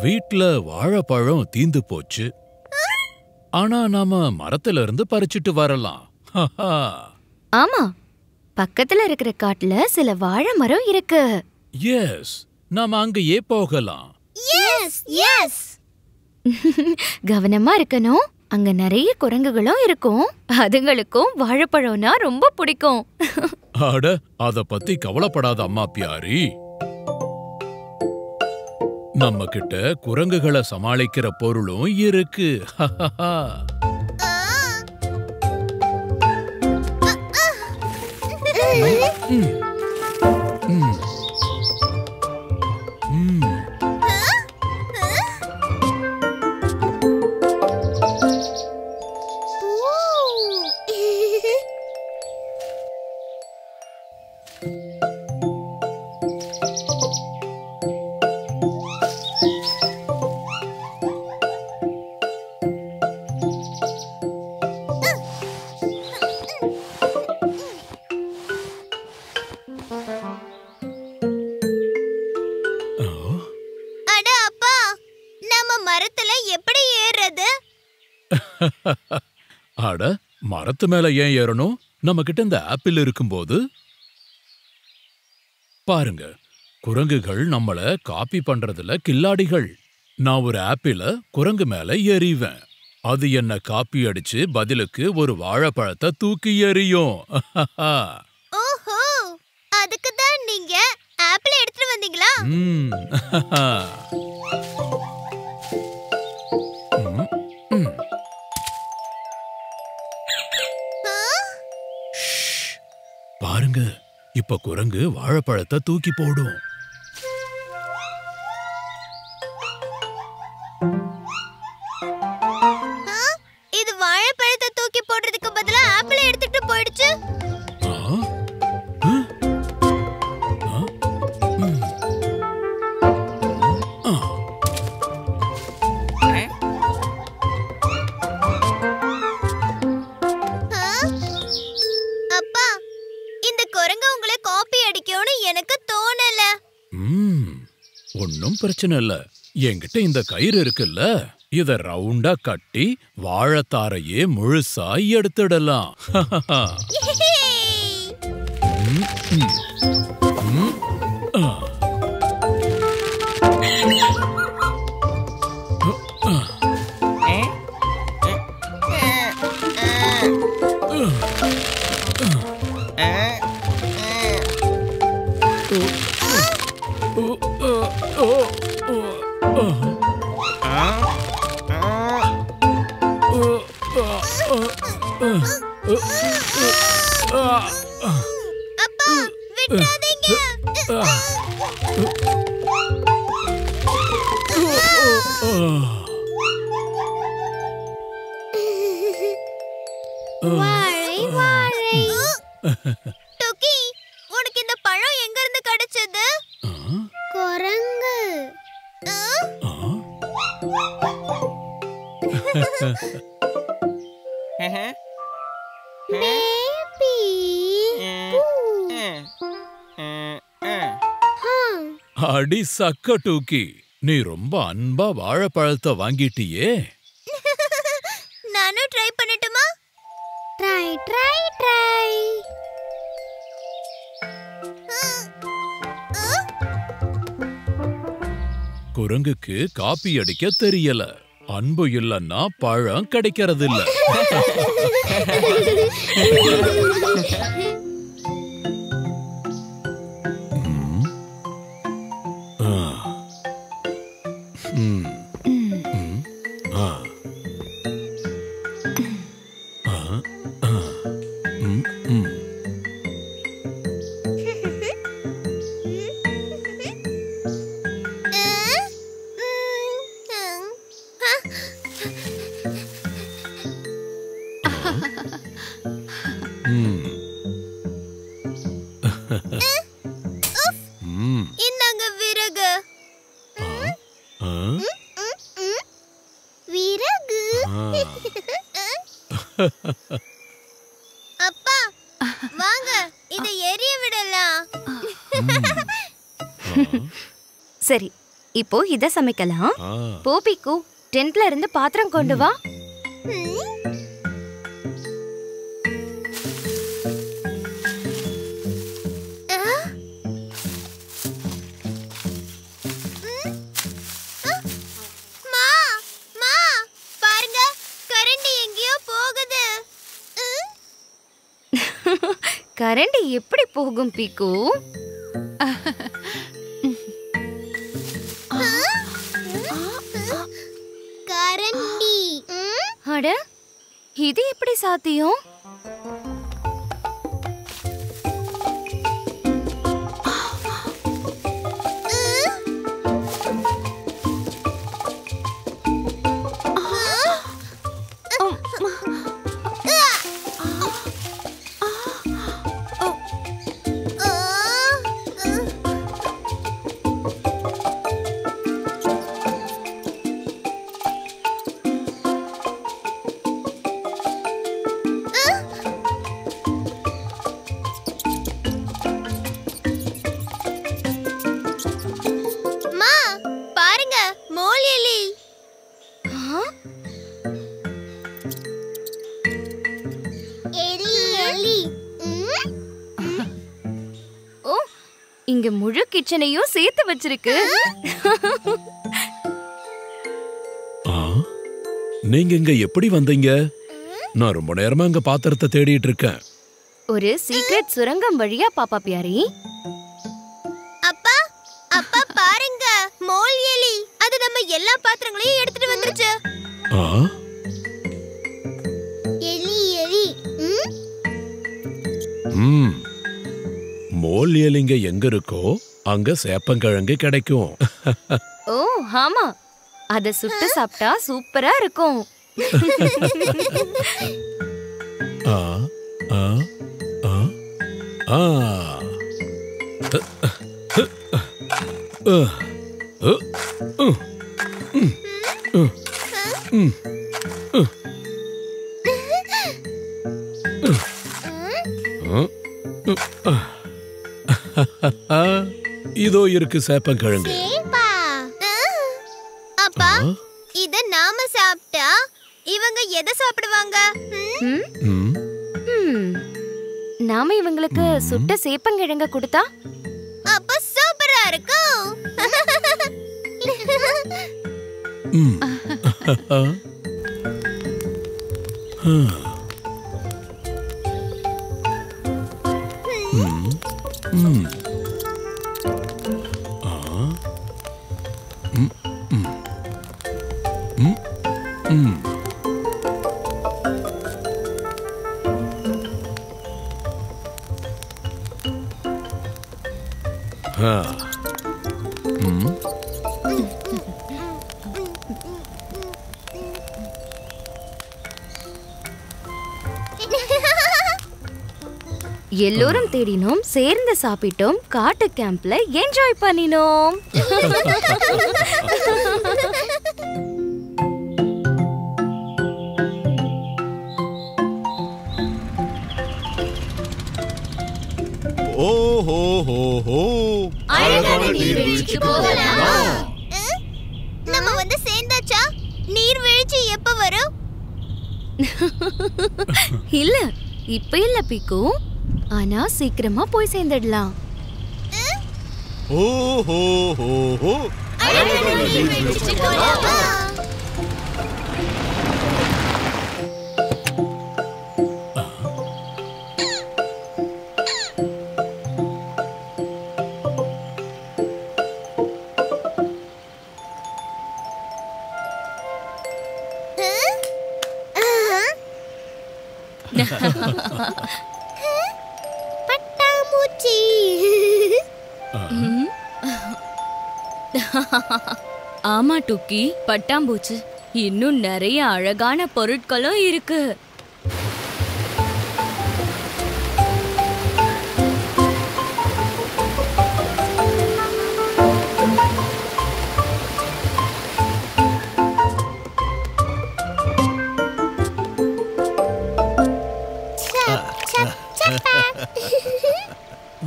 வீட்ல வாழைப்பழம் தீந்து போச்சு. ஆனா நாம மரத்துல இருந்து பறிச்சிட்டு வரலாம். ஆமா, பக்கத்துல இருக்கிற காட்டுல சில வாழை மரம் இருக்கு. எஸ், நாம அங்கேயே போகலாம். கவனமா இருக்கணும். அங்க நிறைய குரங்குகளும் இருக்கும். அதுங்களுக்கும் வாழைப்பழம்னா ரொம்ப பிடிக்கும். அட, அத பத்தி கவலைப்படாத அம்மா பியாரி. நம்ம கிட்ட குரங்குகளை சமாளிக்கிற பொருளும் இருக்கு. அட, மரத்து மேல ஏன் ஏறணும்? நம்ம கிட்ட இந்த ஆப்பிள் இருக்கும்போது. பாருங்க, குரங்குகள் நம்மள காப்பி பண்றதுல கில்லாடிகள். நான் ஒரு ஆப்பிள குரங்கு மேல எறிவேன். அது என்ன காப்பி அடிச்சு பதிலுக்கு ஒரு வாழைப்பழத்தை தூக்கி எறியும். ஓஹோ, அதுக்கு தான் நீங்க ஆப்பிள் எடுத்துட்டு வந்தீங்களா? பாருங்க, இப்ப குரங்கு வாழைப்பழத்தை தூக்கி போடும். இது வாழைப்பழத்தை தூக்கி போடுறதுக்கு பதிலா ஆப்பிளை எடுத்துட்டு போயிடுச்சு. அப்பா, இந்த குரங்கு உங்களை காப்பி அடிக்கும்னு எனக்கு தோணல. ஒன்னும் பிரச்சனை இல்ல. என்கிட்ட இந்த கயிறு இருக்குல்ல, இத ரவுண்டா கட்டி வாழைத்தாரையே முழுசா எடுத்துடலாம். அப்பா, விட்டுறாதீங்க. வாழை வாழை. டுக்கி, உனக்கு இந்த பழம் எங்க இருந்து கிடைச்சது? குரங்கு. பேபி. அடி சக்க டூக்கி, நீ ரொம்ப அன்பா வாழைப்பழத்தை வாங்கிட்டியே. நானும் ட்ரை பண்ணட்டுமா? Try try try. குரங்குக்கு காப்பி அடிக்க தெரியல. அன்பு இல்லன்னா பழம் கிடைக்கிறது இல்ல. இந்தாங்க விறகு. விறகு. அப்பா, வாங்க, இதை எரிய விடலாம். சரி, இப்போ இத சமைக்கலாம். போ பிக்கு, டென்ட்ல இருந்து பாத்திரம் கொண்டு வா. கரண்டி எப்படி போகும் பிக்கு? கரண்டி. அட, இது எப்படி சாத்தியம்? இங்க முழு கிச்சனையும் சேர்த்து வச்சிருக்கு. நீங்க இங்க எப்படி வந்தீங்க? நான் ரொம்ப நேரமா இங்க பாத்திரத்தை தேடிட்டு இருக்கேன். ஒரு சீக்ரெட் சுரங்கம் வழியா பாப்பா பியாரி. அப்பா, அப்பா பாருங்க, மோல் எலி. அது நம்ம எல்லா பாத்திரங்களையும் எடுத்துட்டு வந்துருச்சு. எலி எலி. மோல் எலிங்க எங்க இருக்கோ அங்க சேப்பங்கிழங்கு கிடைக்கும். ஓ ஆமா, அத சுட்டு சாப்பிட்டா சூப்பரா இருக்கும். ஆ ஆ ஆ ஆ இதோ இருக்கு சேப்பங்கிழங்கு. அப்பா, இத நாம சாப்பிட்டா இவங்க எதை சாப்பிடுவாங்க? நாம இவங்களுக்கு சுட்ட சேப்பங்கிழங்க கொடுத்தா அப்ப சூப்பரா இருக்கும். எல்லோரும் தேடினோம், சேர்ந்து சாப்பிட்டோம், காட்டு கேம்ப்ல என்ஜாய் பண்ணினோம். நம்ம வந்து சேர்ந்தாச்சா? நீர்வீழ்ச்சி எப்ப வரும்? இல்ல, இப்ப இல்ல பிக்கு. ஆனா சீக்கிரமா போய் சேர்ந்துடலாம். பட்டாம்பூச்சி. ஆமா டுக்கி, பட்டாம்பூச்சி. இன்னும் நிறைய அழகான பொருட்களும் இருக்கு.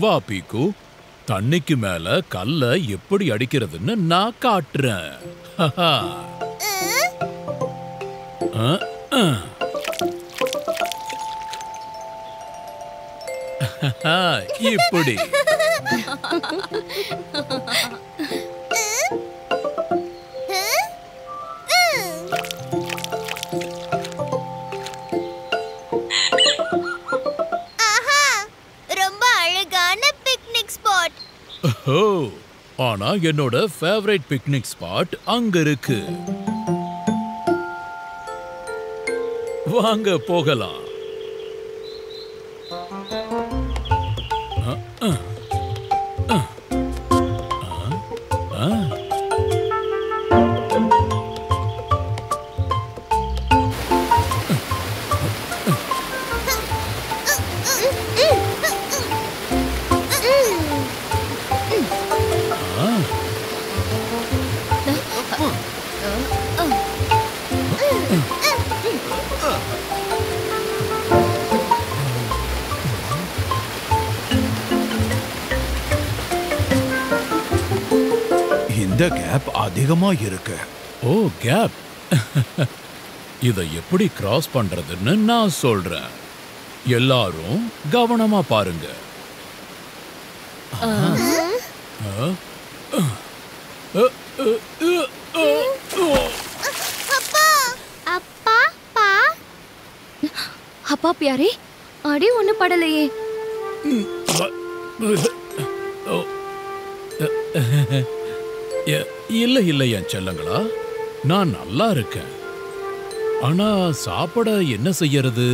வா பீக்கு, தண்ணிக்கு மேல கல்ல எப்படி அடிக்கிறதுன்னு நான் காட்டுறேன். இப்படி ஆனா என்னோட ஃபேவரைட் பிக்னிக் ஸ்பாட் அங்க இருக்கு. வாங்க போகலாம். இந்த கேப் அதிகமா இருக்கு. ஓ கேப். இதை எப்படி கிராஸ் பண்றதுன்னு நான் சொல்றேன். எல்லாரும் கவனமா பாருங்க. அப்பா பியாரே, அடி ஒண்ணு படலையே. இல்ல இல்ல என் செல்லங்களா, நான் நல்லா இருக்கேன். ஆனா சாப்பிட என்ன செய்யறது?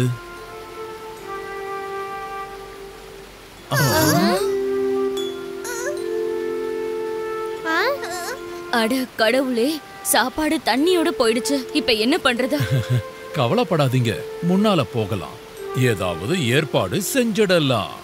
அட கடவுளே, சாப்பாடு தண்ணியோட போயிடுச்சு. இப்ப என்ன பண்றது? கவலைப்படாதீங்க, முன்னால போகலாம். ஏதாவது ஏற்பாடு செஞ்சிடலாம்.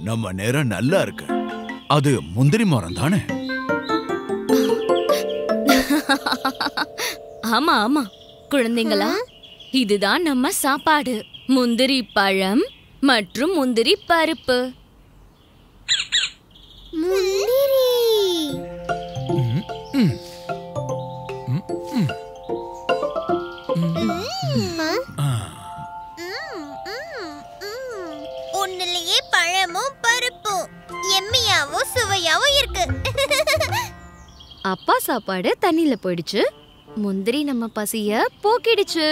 நம்ம நேரம் நல்லா இருக்கு. அது முந்திரி மரம் தானே? ஆமா ஆமா குழந்தைங்களா, இதுதான் நம்ம சாப்பாடு. முந்திரி பழம் மற்றும் முந்திரி பருப்பு. முந்திரி. ஒன்னுலயே பழமும் பருப்பும் எம்மியாவும் சுவையாவும் இருக்கு. அப்பா சாப்பாடு தண்ணில போயிடுச்சு, முந்திரி நம்ம பசிய போக்கிடுச்சு.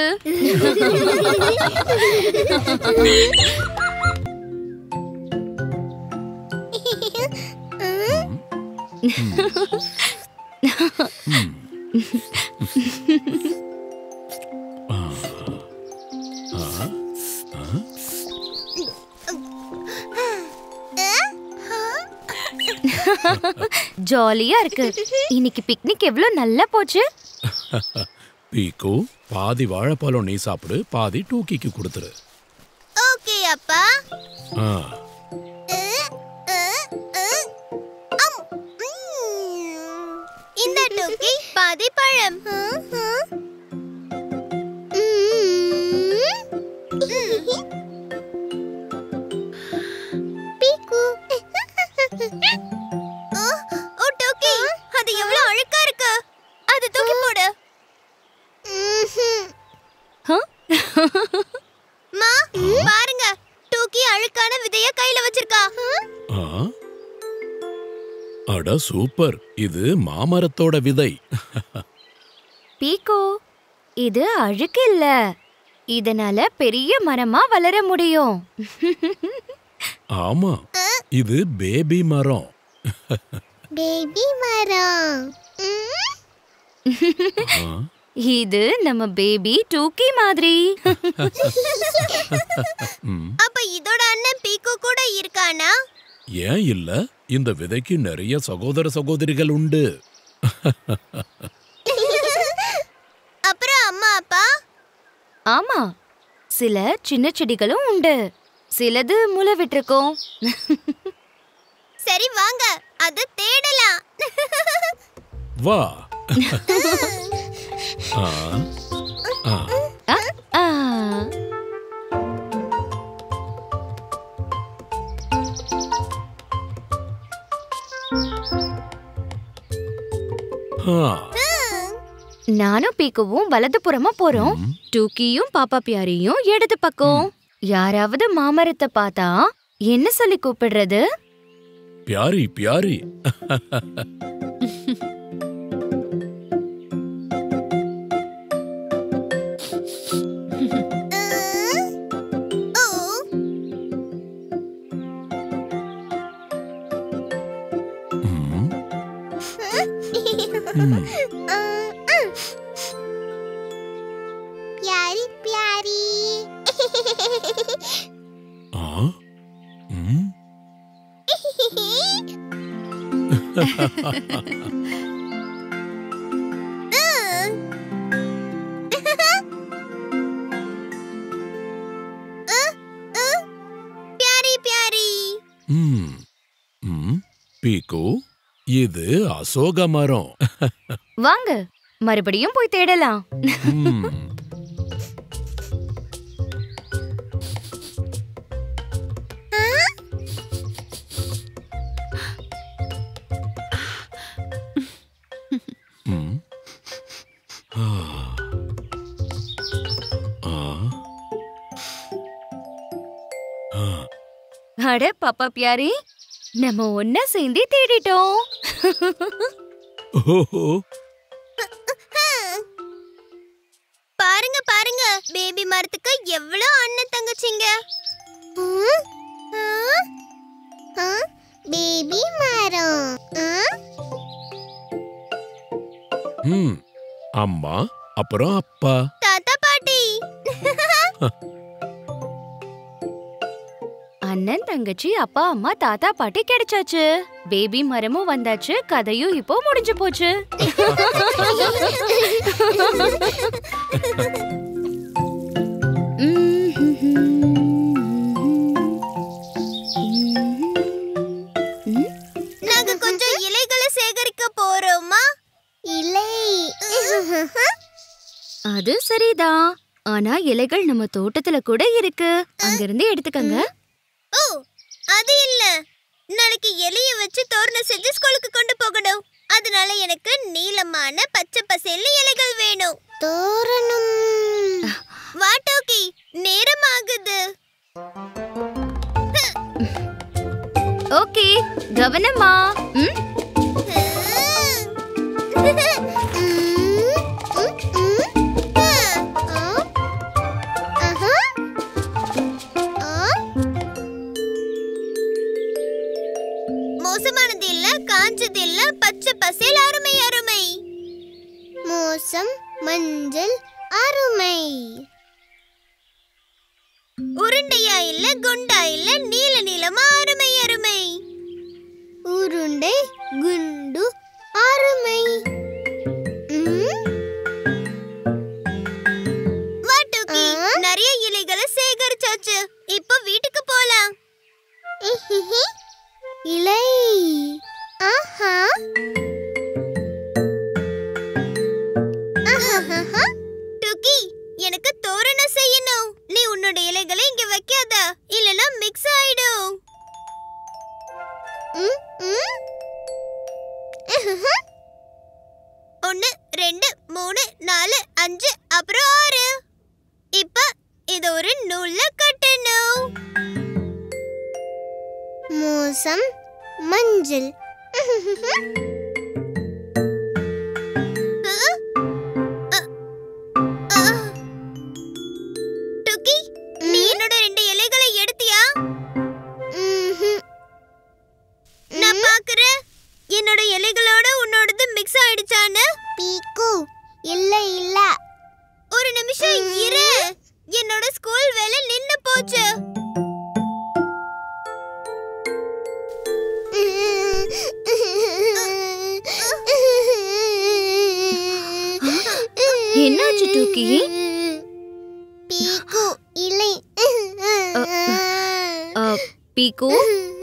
ஜாலியா இருக்கு. இன்னைக்கு பிக்னிக் எவ்வளவு நல்லா போச்சு. பீக்கு, பாதி வாழைப்பழம் நீ சாப்பிடு, பாதி டூக்கிக்கு கொடுத்துரு. ஓகே அப்பா. இந்த டூக்கி பாதி பழம். பீக்கு. ஓ டூக்கி, அது எவ்வளவு அழுக்கா இருக்கு. அது தூக்கி போடு. மா, பாருங்க, டூக்கி அழுக்கான விதைய கையில வச்சிருக்கா. அட சூப்பர், இது மாமரத்தோட விதை. பீக்கோ, இது அழுக்கு இல்ல, இதனால பெரிய மரமா வளர முடியும். ஆமா, இது பேபி மரம். பேபி மரம். இது நம்ம பேபி டூக்கி மாதிரி. அப்ப இதோட அண்ணன் பீக்கு கூட இருக்கானா? ஏன் இல்ல, இந்த விதைக்கு நிறைய சகோதர சகோதரிகள் உண்டு. அப்புறம் ஆமா, சில சின்ன செடிகளும் உண்டு. சிலது முளை விட்டிருக்கோம். சரி வாங்க, அது தேடலாம். வா. ஆ, ஆ. ஆ, ஆ. நானும் பீக்குவும் வலதுபுறமா போறோம். டூக்கியும் பாப்பா பியாரியும் இடது பக்கம். யாராவது மாமரத்தை பார்த்தா என்ன சொல்லி கூப்பிடுறது? பியாரி பியாரி. प्यारी प्यारी। प्यारी प्यारी। பீக்கு, இது அசோக மரம். வாங்க, மறுபடியும் போய் தேடலாம். அட பாப்பா பியாரி, நம்ம ஒன்னா சேர்ந்து தேடிட்டோம். பாருங்க பாருங்க, பேபி மரத்துக்கு எவ்வளவு அண்ணன் தங்கச்சிங்க. பேபி மரம். அம்மா, அப்புறம் அப்பா, தாத்தா பாட்டி. அண்ணன் தங்கச்சி அப்பா அம்மா தாத்தா பாட்டி கிடைச்சாச்சு. பேபி மரமும் வந்தாச்சு. கதையும் இப்போ முடிஞ்சு போச்சு. நாங்க கொஞ்சம் இலைகளை சேகரிக்க போறோமா? இலை. அது சரிதான். ஆனா இலைகள் நம்ம தோட்டத்துல கூட இருக்கு. அங்கிருந்து எடுத்துக்கங்க. ஓ, அது இல்ல. நாளைக்கு இலைய வச்சு தோரணம் செஞ்சு ஸ்கூலுக்கு கொண்டு போகணும். அதனால எனக்கு நீலமான பச்சை பசேல்னு இலைகள் வேணும். தோரணம். வா டோக்கி, நேரம் ஆகுது. ஓகே, கவனமா. மோசமானது இல்ல, காஞ்சது இல்ல, பச்சை பசேல் அருமை அருமை. மோசம், மஞ்சள், அருமை. உருண்டையா இல்ல, குண்டா இல்ல, நீல நீளமா அருமை அருமை. உருண்டை, குண்டு, அருமை. வாட்டுக்கி, நிறைய இலைகளை சேகரிச்சாச்சு. இப்போ வீட்டுக்கு போலாம். இலை. ஆஹா. டுக்கி, எனக்கு தோரணம் செய்யணும். நீ உன்னோட இலைகளை இங்க வைக்காத, இல்லனா மிக்ஸ் ஆயிடும். 1 2 3 4 5 அப்புறம் 6. இப்ப இது ஒரு நூல்ல கட்டணும். மோசம், மஞ்சள். டுக்கி, நீ என்னோட 2 இலைகளை எடுத்தியா? நான் பாக்குறேன். என்னோட இலைகளோட உன்னோடது மிக்ஸ் ஆயிடுச்சான்னு. பீக்கு, இல்ல இல்ல. ஒரு நிமிஷம் இரு. என்னோட ஸ்கூல் வேலை நின்னு போச்சு. என்னாச்சு டூக்கி? பீக்கு,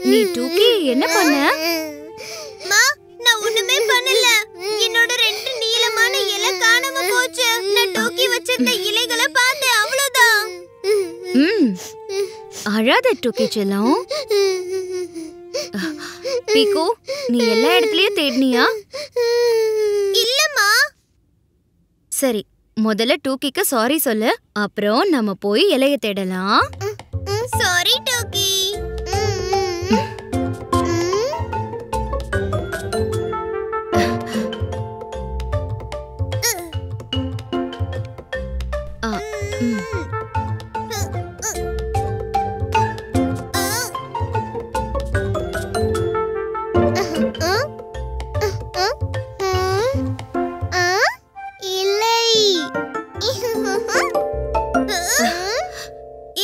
நீ டூக்கி என்ன பண்ண? மா, நான் ஒண்ணுமே பண்ணல. என்னோட 2 நீளமான இலை காணாம போச்சு. நான் டூக்கி வச்சிருந்த இலைகளை பார்த்தேன், அவ்வளவுதான். அழாத டூக்கி செல்லம். பீக்கு, நீ எல்லா இடத்துலயும் தேடினியா? இல்லம்மா. சரி, முதல்ல டூக்கிக்கு சாரி சொல்லு, அப்புறம் நம்ம போய் இலைய தேடலாம். சாரி டூக்கி.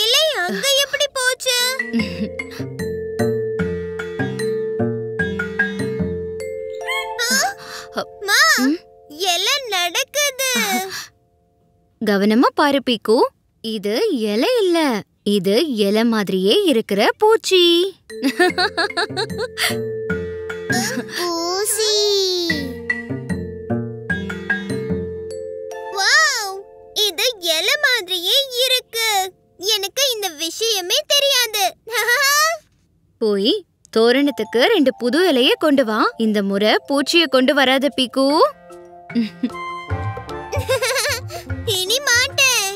இலை அங்க எப்படி போச்சு? மா, இலை நடக்குது. கவனமா பாரு பீக்கு, இது இலை இல்ல, இது இலை மாதிரியே இருக்கிற பூச்சி. ஊசி. வாவ், இது இலை மாதிரியே இருக்கு. எனக்கு இந்த விஷயமே தெரியாது. போய் தோரணத்துக்கு 2 புது இலைய கொண்டு வா. இந்த முறை பூச்சிய கொண்டு வராத பீக்கு. இனி மாட்டேன்.